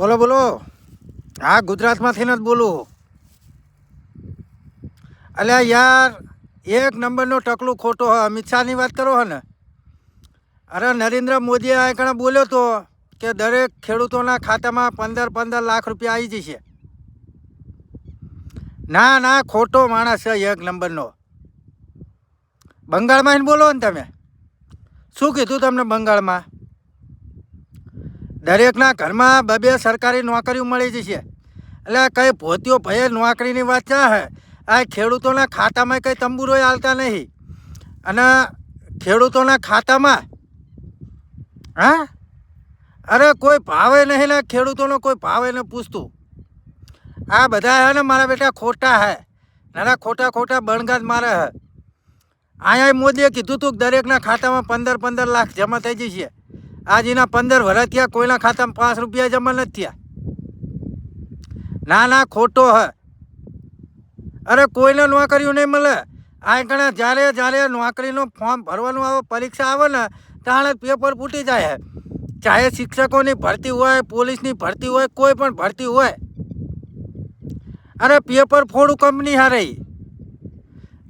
બોલો બોલો. હા, ગુજરાતમાંથી જ બોલું. અલ્યા યાર, એક નંબરનો ટકલું ખોટો હ. અમિત શાહની વાત કરો હે ને? અરે નરેન્દ્ર મોદીએ આ કણે બોલ્યો તો કે દરેક ખેડૂતોના ખાતામાં 15 લાખ રૂપિયા આવી જશે. ના ના, ખોટો માણસ છે એક નંબરનો. બંગાળમાં એને બોલો ને તમે. શું કીધું તમને બંગાળમાં? દરેકના ઘરમાં બે સરકારી નોકરીઓ મળી જશે. એટલે કંઈ ભોતિયો ભયે નોકરીની વાત છે હે. આ ખેડૂતોના ખાતામાં કંઈ તંબુરોય હાલતા નહીં. અને ખેડૂતોના ખાતામાં હા, અરે કોઈ ભાવે નહીં ને ખેડૂતોનો કોઈ ભાવે નહીં પૂછતું. આ બધા હે ને મારા બેટા ખોટા હે. નાના ખોટા ખોટા બણગાત મારે હે. અહીંયા મોદીએ કીધું હતું કે દરેકના ખાતામાં 15 લાખ જમા થઈ જશે. આજના 15 વર્ષ થયા, કોઈના ખાતામાં 5 રૂપિયા જમા નથી થયા. ના ના, ખોટો હે. અરે કોઈને નોકરીઓ નહીં મળે. આ કણે જ્યારે જ્યારે નોકરીનું ફોર્મ ભરવાનું આવે, પરીક્ષા આવે ને, ત્યારે પેપર ફૂટી જાય. ચાહે શિક્ષકોની ભરતી હોય, પોલીસની ભરતી હોય, કોઈ પણ ભરતી હોય. અરે પેપર ફોડું કંપની હારે.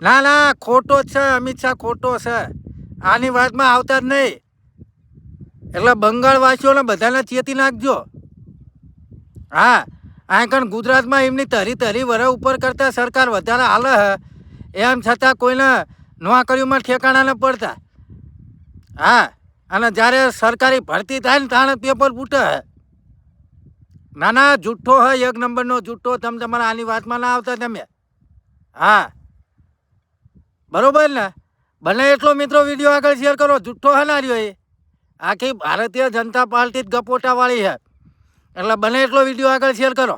ના ના, ખોટો જ છે. અમિત શાહ ખોટો છે. આની વાતમાં આવતા જ નહીં. એટલે બંગાળવાસીઓને બધાને ચેતી નાખજો. હા, આ કણ ગુજરાતમાં એમની તરી વરસ ઉપર કરતા સરકાર વધારે હાલે હે, એમ છતાં કોઈને નોકરીઓમાં ઠેકાણા ન પડતા. હા, અને જ્યારે સરકારી ભરતી થાય ને તાણે પેપર ફૂટે હે. ના ના, જુઠ્ઠો હે, એક નંબરનો જુઠ્ઠો. તમે તમારા આની વાતમાં ના આવતા તમે. હા, બરોબર ને? બને એટલો મિત્રો વિડીયો આગળ શેર કરો. જુઠ્ઠો હે ના રહ્યો એ. આખી ભારતીય જનતા પાર્ટી જ ગપોટાવાળી છે. એટલે બને એટલો વિડીયો આગળ શેર કરો.